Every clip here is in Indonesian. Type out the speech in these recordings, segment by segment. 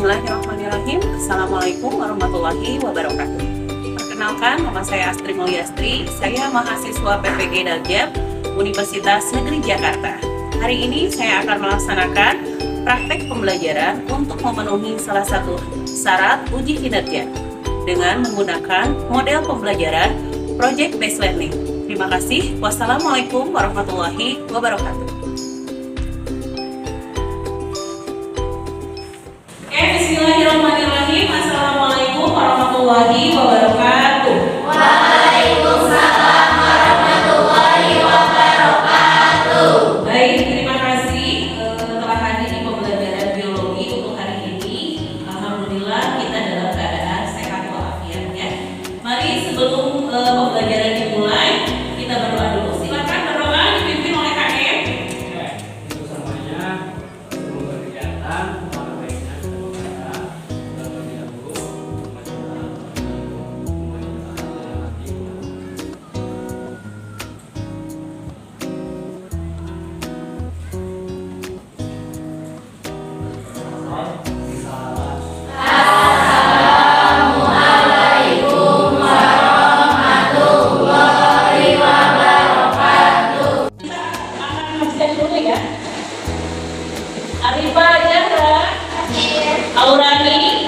Bismillahirrahmanirrahim. Assalamualaikum warahmatullahi wabarakatuh. Perkenalkan, nama saya Astri Mulyastri. Saya mahasiswa PPG Daljab Universitas Negeri Jakarta. Hari ini saya akan melaksanakan praktek pembelajaran untuk memenuhi salah satu syarat uji kinerja dengan menggunakan model pembelajaran Project Based Learning. Terima kasih. Wassalamualaikum warahmatullahi wabarakatuh. Bismillahirrahmanirrahim. Assalamualaikum warahmatullahi wabarakatuh. Waalaikumsalam warahmatullahi wabarakatuh. Baik, terima kasih telah hadir di pembelajaran biologi untuk hari ini. Alhamdulillah kita dalam keadaan sehat walafiat ya. Mari sebelum pembelajaran dimulai kita berdoa dulu. Silakan berdoa dipimpin oleh KM. Untuk semuanya sebelum berkegiatan Arifah Jara, Aurani,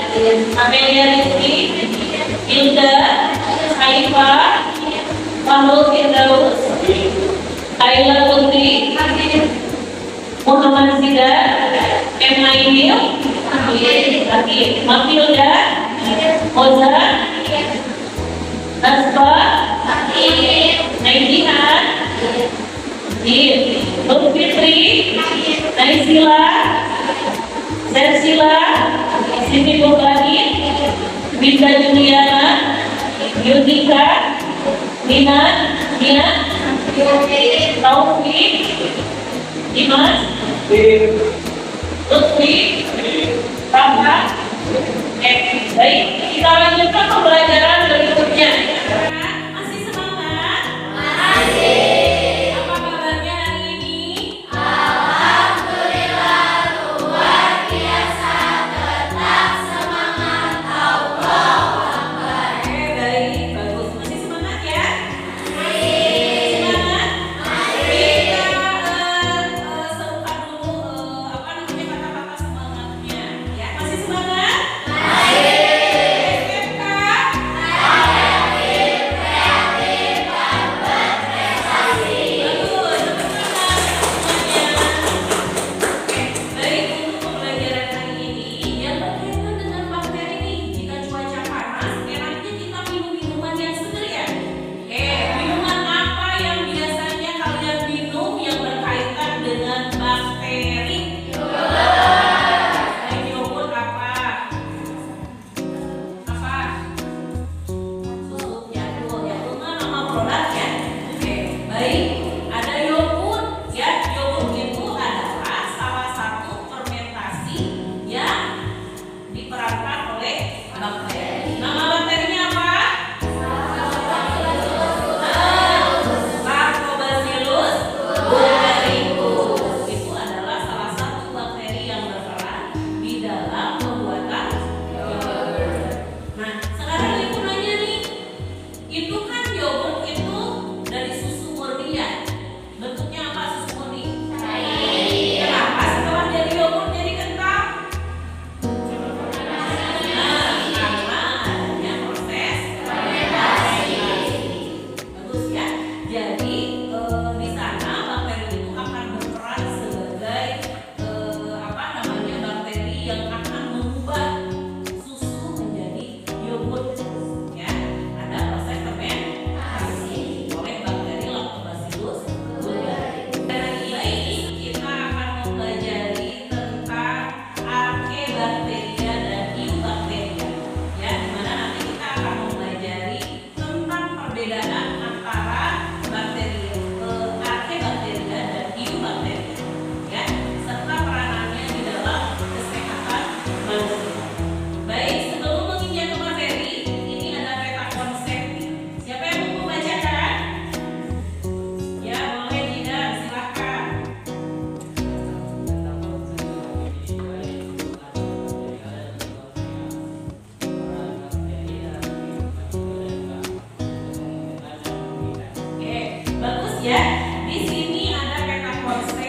Amelia Rizky, Hilda, Haifah, Mahmud Firdaus, Ayla Putri, Muhammad Zida, M. Naimil, Matilda, Oza, Nasba, Naijihan, Nur Fitri, Naisila, Sersila, Siti Bogani, Binda Juliana, Yudika, Nina, Taufik, Dimas, Lutfi, Rahma. Baik, kita lanjutkan pembelajaran berikutnya. Masih semangat? Masih. Apa kabarnya hari ini? Alhamdulillah luar biasa, tetap semangat. Allahu Akbar. Baik, bagus. Masih semangat ya? Masih. Semangat? Masih. Kita serukan dulu kata-kata semangatnya ya. Masih semangat? Masih. SMK? Kreatif, kreatif, dan berprestasi. Bagus, semangat semuanya. Baik, untuk pembelajaran hari ini yang berkaitan dengan bakteri nih. Jika cuaca panas, enaknya kita minum minuman yang seger ya. Minuman apa yang biasanya kalian minum yang berkaitan dengan bakteri? Selain yogurt apa? Apa? Susu, Yakult. Yakult mah nama produk ya. Baik. Ada yogurt ya. Yogurt itu adalah salah satu fermentasi yang diperankan oleh bakteri. Nama bakterinya apa? Lactobacillus bulgaricus. Itu adalah salah satu bakteri yang berperan di dalam pembuatan yogurt. Nah, sekarang ibu nanya nih, itu kan yogurt itu dari susu murni ya? Bentuknya apa susu murni? Kenapa setelah jadi yogurt jadi kental? Nah, karena adanya proses fermentasi. Bagus ya. Jadi di sana bakteri itu akan berperan sebagai bakteri yang akan mengubah susu menjadi yogurt ya. Ada proses fermentasi oleh bakteri Lactobacillus bulgaricus. Hari ini kita akan mempelajari tentang Archaebacteria dan Eubacteria ya, dimana nanti kita akan mempelajari tentang perbedaan antara bakteri ya. Di sini ada peta konsep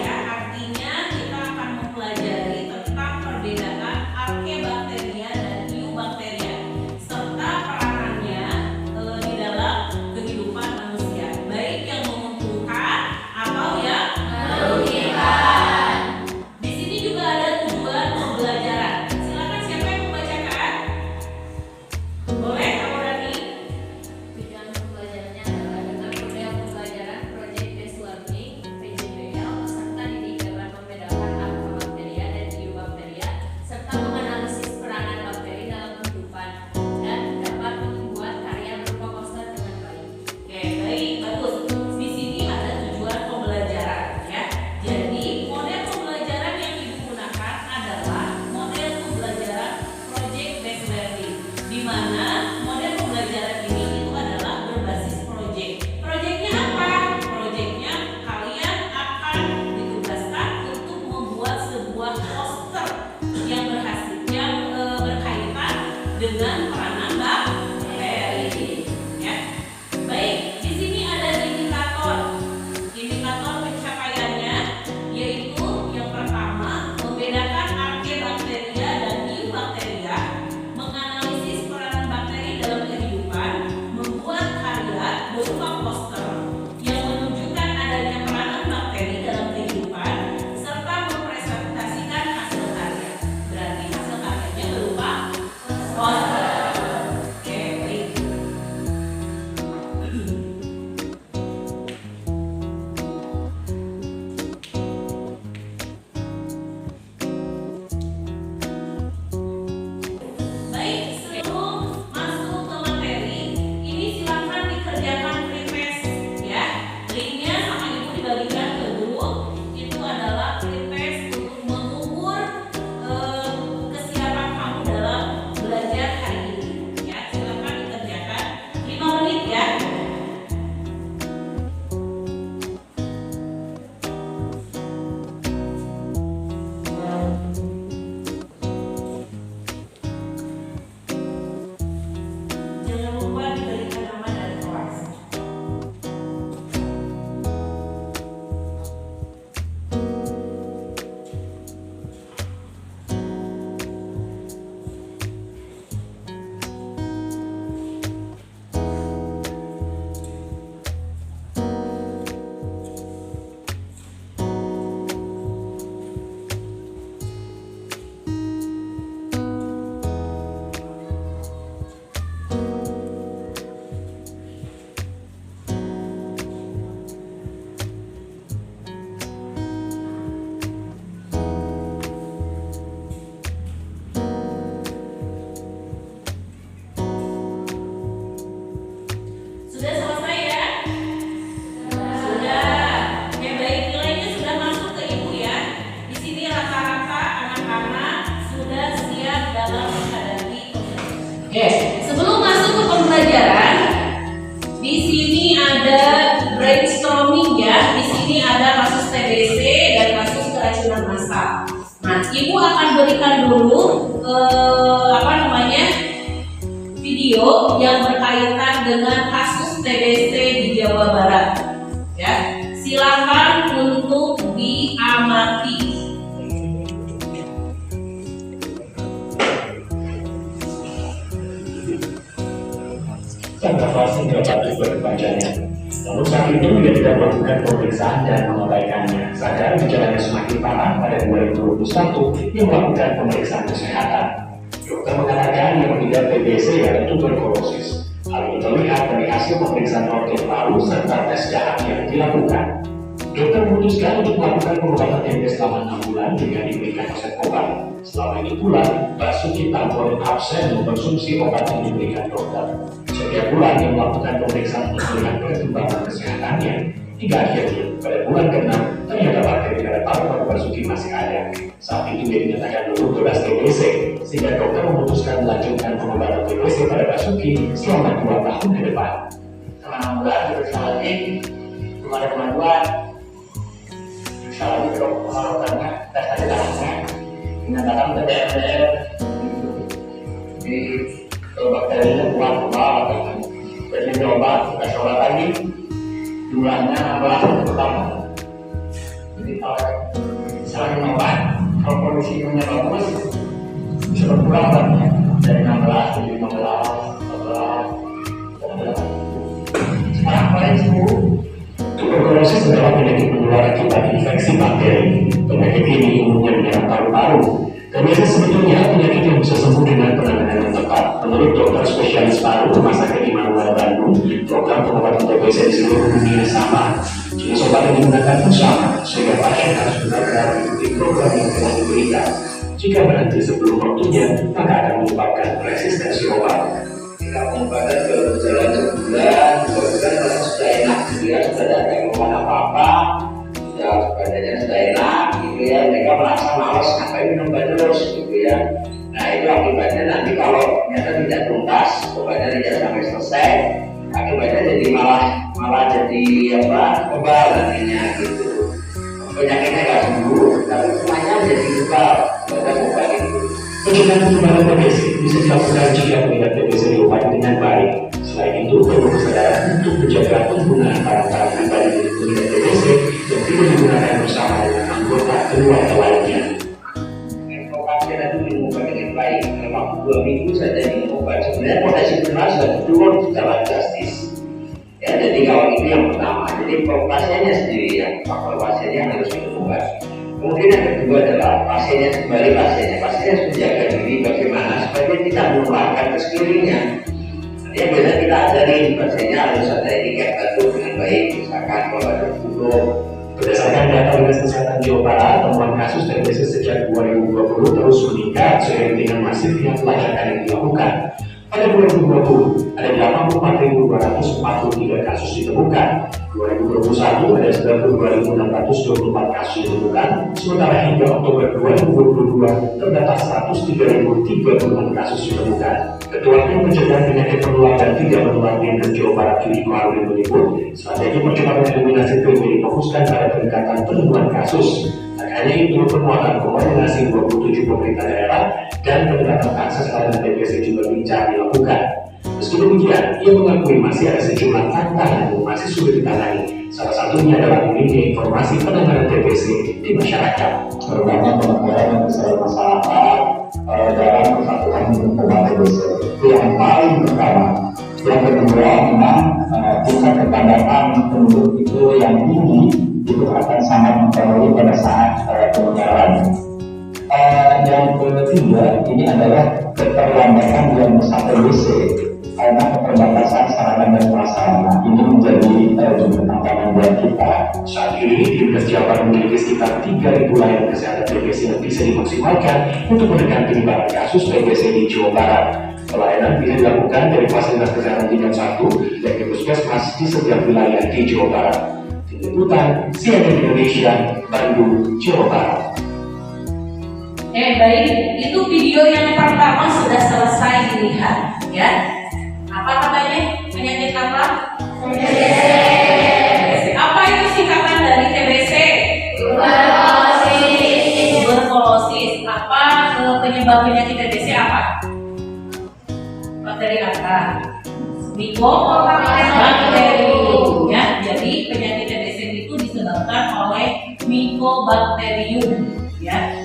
ya, artinya kita akan mempelajari tentang perbedaan Archaebacteria dan Eubacteria serta peranannya di dalam kehidupan manusia, baik yang menguntungkan atau yang merugikan. di sini juga ada tujuan pembelajaran. Silakan siapa yang membacakan? Boleh, Kamu Rani? Tujuan pembelajarannya adalah dengan model pembelajaran Project Based Learning (PJBL) serta didik dapat membedakan Archaebacteria dan Eubacteria serta menganalisis peranan bakteri dalam kehidupan dan dapat membuat karya berupa poster dengan baik. Oke, baik, bagus. Di sini ada tujuan pembelajaran ya. Jadi, model pembelajaran yang Ibu gunakan adalah model pembelajaran Project Based Learning, di mana model pembelajaran ini itu adalah berbasis project. Projectnya apa? Projectnya kalian akan ditugaskan untuk membuat sebuah poster yang berkaitan dengan peranan bakteri. Ya. Baik, di sini ada indikator. Indikator pencapaiannya yaitu yang pertama, membedakan Archaebacteria dan Eubacteria, menganalisis peranan bakteri dalam kehidupan, membuat karya berupa poster yang menunjukkan adanya peranan bakteri dalam kehidupan, serta mempresentasikan hasil karya. Berarti hasil karyanya berupa poster. Oke, baik. Baik, sebelum masuk ke materi, ini silakan dikerjakan pretest ya. Linknya sama Ibu dibagikan ke grup. Itu adalah pretest untuk mengukur kesiapan kamu dalam belajar hari ini. Ya, silakan dikerjakan 5 menit ya. Jangan lupa diberikan nama dan kelas. Sudah selesai ya? Sudah. Ya baik, nilainya sudah masuk ke Ibu ya. Di sini rata-rata anak-anak sudah siap dalam menghadapi pembelajaran. Oke, sebelum masuk ke pembelajaran, di sini ada brainstorming ya. Di sini ada kasus TBC dan kasus keracunan massal. Nah, Ibu akan berikan dulu video yang berkaitan dengan kasus TBC di Jawa Barat. Ya, silakan untuk diamati. Evaluasi dapat berbacanya. Namun saat itu dia tidak melakukan pemeriksaan dan mengabaikannya. Sadar gejalanya semakin parah pada 2021, dia melakukan pemeriksaan kesehatan. Dokter mengatakan dia mengidap TBC yaitu tuberkulosis. Hal ini terlihat dari hasil pemeriksaan roket paru serta tes darah yang dilakukan. Dokter memutuskan untuk melakukan pengobatan TB selama 6 bulan dengan diberikan resep obat. Selama ini pula, Basuki Tamporin absen mengkonsumsi obat yang diberikan dokter. Setiap bulan dia melakukan pemeriksaan untuk melihat perkembangan kesehatannya. Hingga akhirnya, pada bulan ke-6, ternyata bakteri pada paru-paru Basuki masih ada. Saat itu dia dinyatakan bebas TBC, sehingga dokter memutuskan melanjutkan pengobatan TBC pada Basuki selama 2 tahun ke depan. Selama 6 bulan terus lagi, belum ada kemajuan. Insya Allah dok melakukannya tes tadi tangannya dinyatakan TBC di bakterinya kuat atau jadi obat, kasih obat lagi jumlahnya nambah bertambah. Jadi kalau selain nambah, kalau kondisi imunnya bagus bisa berkurang kan ya, dari 16 jadi 15, 14. Sekarang paling 10. Tuberkulosis adalah penyakit menular akibat infeksi bakteri. Penyakit ini umumnya menyerang paru-paru. Dan biasanya sebetulnya penyakit yang bisa sembuh dengan penanganan yang tepat. Menurut dokter spesialis paru Rumah Sakit Immanuel Bandung, program pengobatan TBC di seluruh dunia sama. Jenis obat yang digunakan pun sama, sehingga pasien harus benar-benar mengikuti program yang telah diberikan. Jika berhenti sebelum waktunya, maka akan menyebabkan resistensi obat. Jika pengobatan baru berjalan sebulan, 2 bulan rasanya sudah enak, gitu ya, sudah tidak ada keluhan apa-apa, sudah badannya sudah enak, gitu ya, mereka merasa malas ngapain minum obat terus, gitu ya. Nah itu akibatnya nanti kalau ternyata tidak tuntas, obatnya tidak sampai selesai, akibatnya jadi malah jadi kebal nantinya gitu. Penyakitnya nggak sembuh, tapi semuanya jadi kebal, badan obat itu. Pencegahan penyebaran TBC bisa dilakukan jika melihat TBC diobati dengan baik. Selain itu, perlu kesadaran untuk menjaga penggunaan barang-barang pribadi milik pengidap TBC yang tidak digunakan bersama dengan anggota keluarga lainnya. Kalau pasien itu minum obat dengan baik, dalam waktu 2 minggu saja minum obat, sebenarnya potensi benar sudah turun secara drastis. Ya, jadi kalau itu yang pertama, jadi pasiennya sendiri yang faktor pasiennya harus minum obat. Kemudian yang kedua adalah pasiennya harus menjaga diri bagaimana supaya dia tidak menularkan ke sekelilingnya. Dia biasanya kita ajarin pasiennya harus ada etiket batuk dengan baik, misalkan kalau ada flu. Berdasarkan data Dinas Kesehatan Jawa Barat, temuan kasus TBC sejak 2020 terus meningkat seiring dengan masifnya pelacakan yang dilakukan. Pada 2020, ada 84.243 kasus ditemukan. 2021 ada 92.624 kasus ditemukan, sementara hingga Oktober 2022 terdapat 103.036 kasus ditemukan. Ketua Tim Pencegahan Penyakit Menular dan Tidak Menular Dinkes Jawa Barat Yudi Komarudin menyebut, strategi percepatan eliminasi TB difokuskan pada peningkatan penemuan kasus. Tak hanya itu, penguatan koordinasi 27 pemerintah daerah dan pendekatan akses layanan TBC juga gencar dilakukan. Meski demikian, ia mengakui masih ada sejumlah tantangan yang masih sulit ditangani. Salah satunya adalah minimnya informasi penanganan TBC di masyarakat. Terutama penyebaran yang besar masyarakat dalam kesatuan obat TBC itu yang paling pertama. Yang kedua, memang tingkat kepadatan penduduk itu yang tinggi itu akan sangat mempengaruhi pada saat penularan. Yang ketiga, ini adalah keterlambatan yang besar TBC karena keterbatasan sarana dan prasarana. Ini menjadi juga tantangan buat kita. Saat ini, Dinkes Jawa Barat memiliki sekitar 3.000 layanan kesehatan TBC yang bisa dimaksimalkan untuk menekan penyebaran kasus TBC di Jawa Barat. Pelayanan bisa dilakukan dari fasilitas kesehatan tingkat 1 dan puskesmas di setiap wilayah di Jawa Barat. Tim Liputan CNN Indonesia, Bandung, Jawa Barat. Baik, itu video yang pertama sudah selesai dilihat, ya. Apa katanya? Penyakit apa? TBC. Apa itu singkatan dari TBC? Tuberkulosis. Apa penyebab penyakit TBC apa? Bakteri apa? Mycobacterium. Ya, jadi penyakit TBC itu disebabkan oleh Mycobacterium. Ya.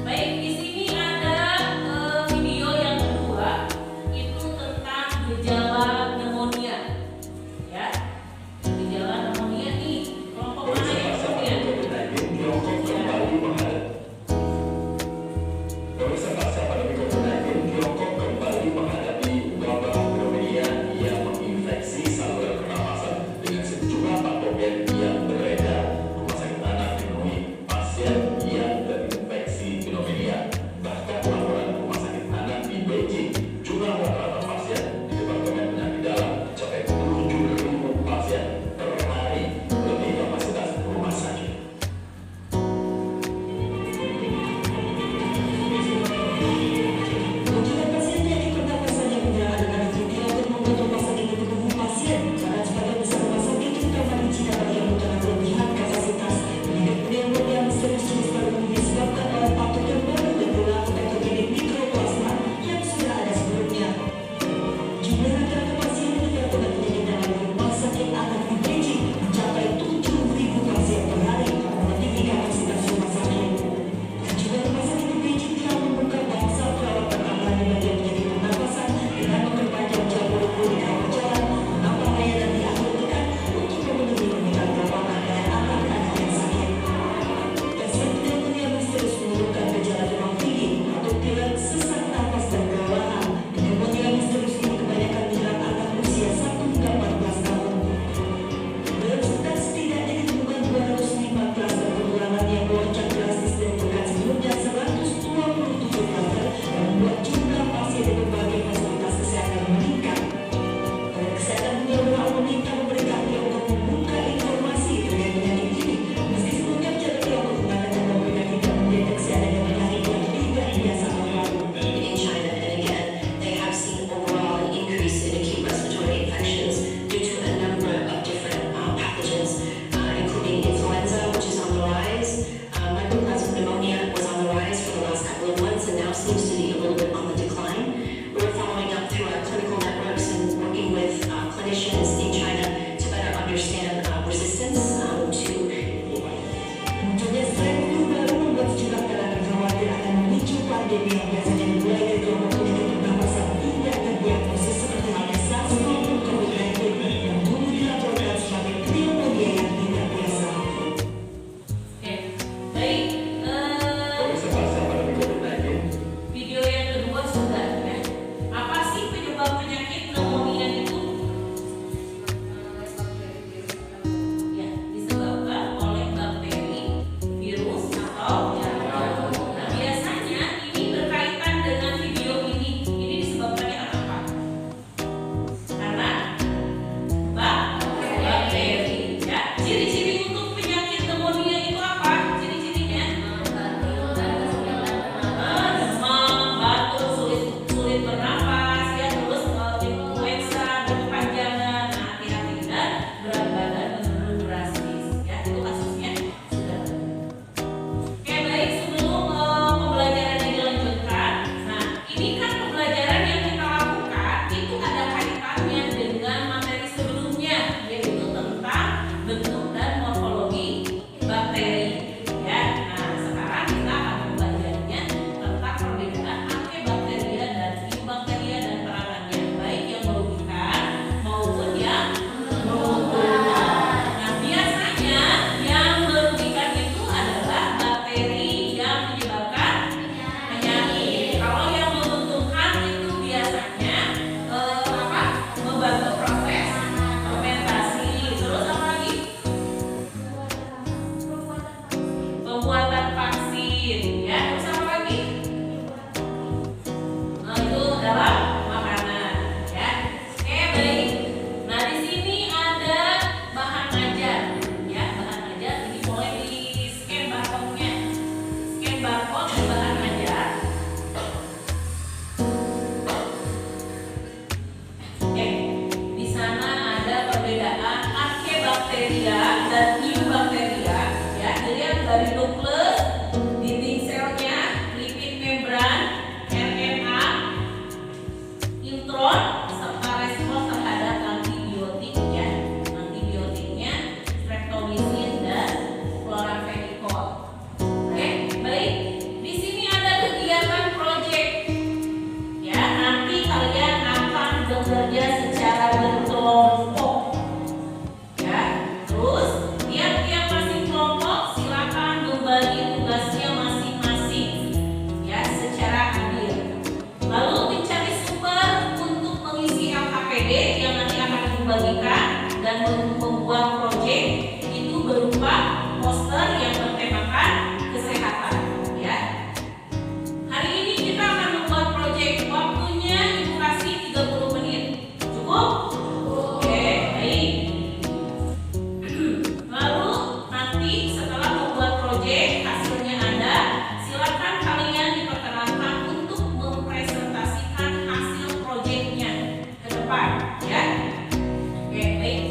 Baik, di sini ada video yang kedua, itu tentang gejala pneumonia. Ya, bakteria dan eubakteria, ya, dilihat dari nukleus, dinding selnya, lipid membran, RNA, intron, serta respon terhadap antibiotik, ya. Antibiotiknya streptomycin dan chloramphenicol. Oke, baik. Di sini ada kegiatan proyek. Ya, nanti kalian akan bekerja secara berkelompok. Ya, terus tiap-tiap masing kelompok silakan membagi tugasnya masing-masing, ya, secara adil. Lalu mencari sumber untuk mengisi LKPD yang nanti akan dibagikan dan membuat proyek itu berupa poster yang bertemakan kesehatan, ya. Hari ini kita akan membuat proyek. Waktunya Ibu kasih 30 menit. Cukup? Oke, baik. Lalu nanti setelah membuat proyek, hasilnya ada, silakan kalian diperkenankan untuk mempresentasikan hasil proyeknya ke depan, ya. Oke, baik.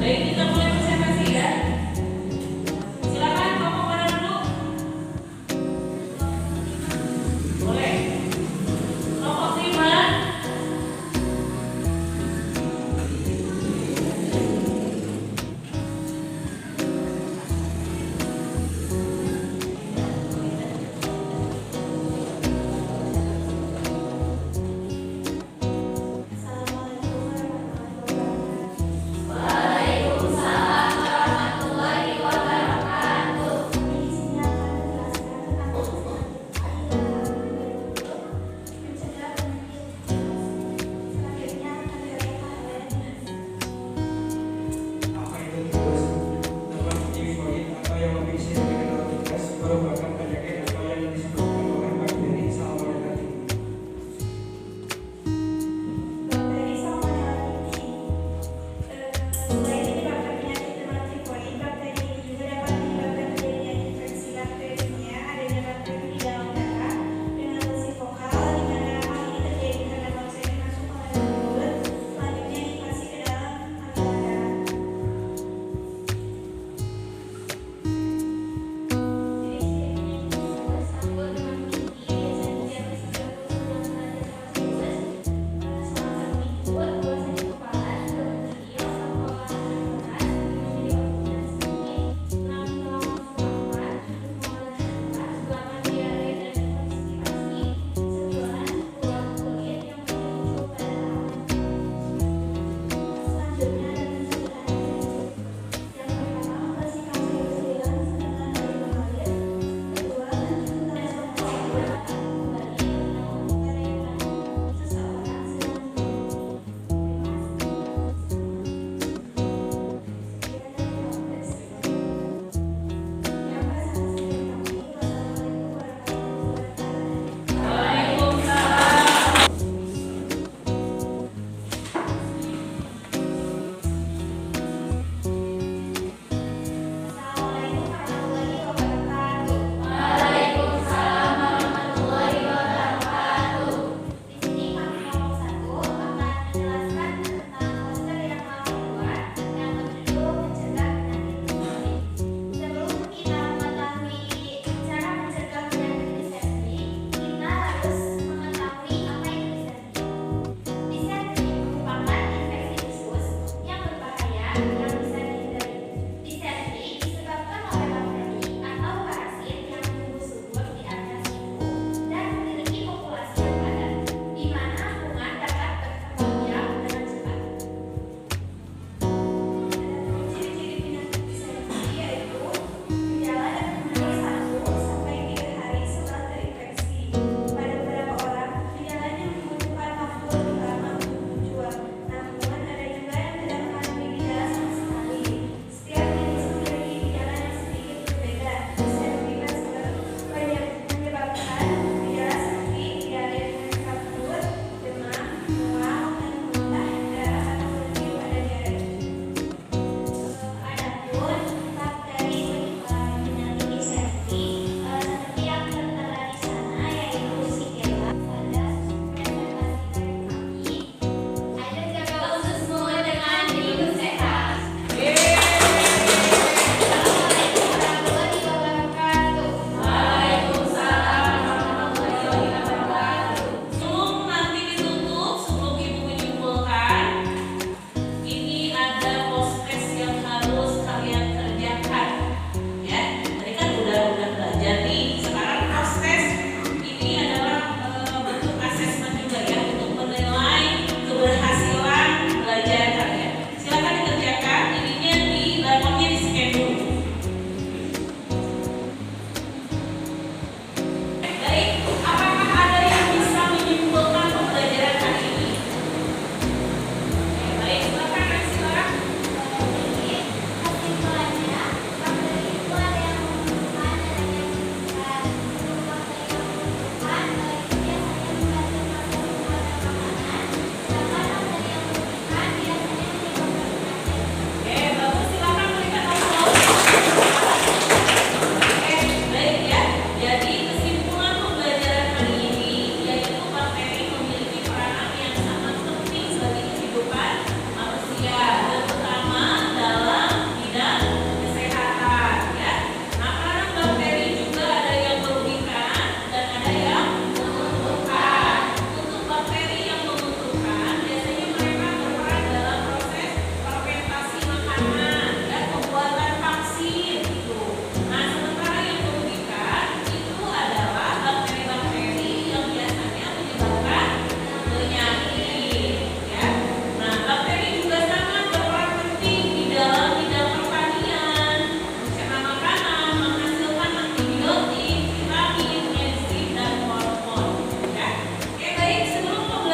Baik, kita mulai presentasi ya. Silakan kamu mana dulu? Boleh. Kelompok 5. Waalaikumsalam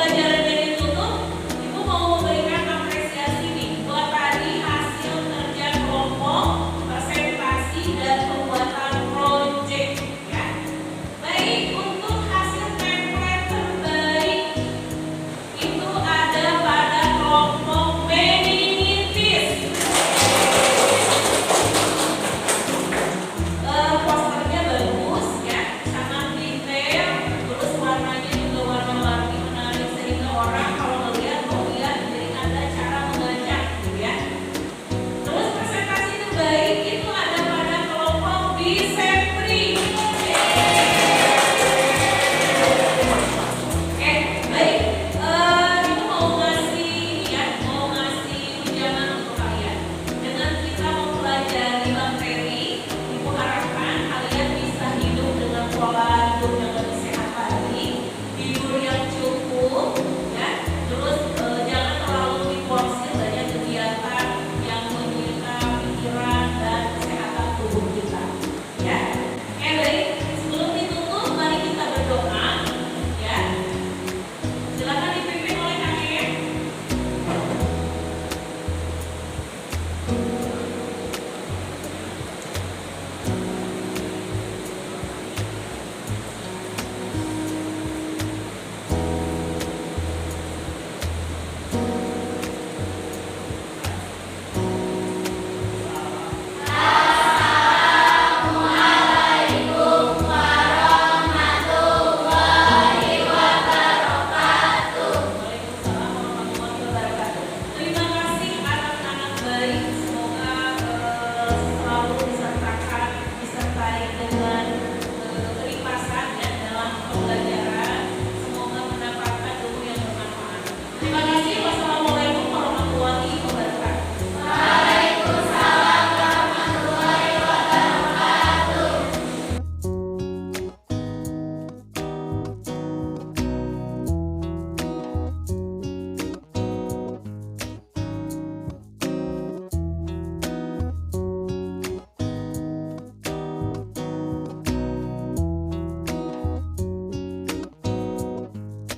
pembelajaran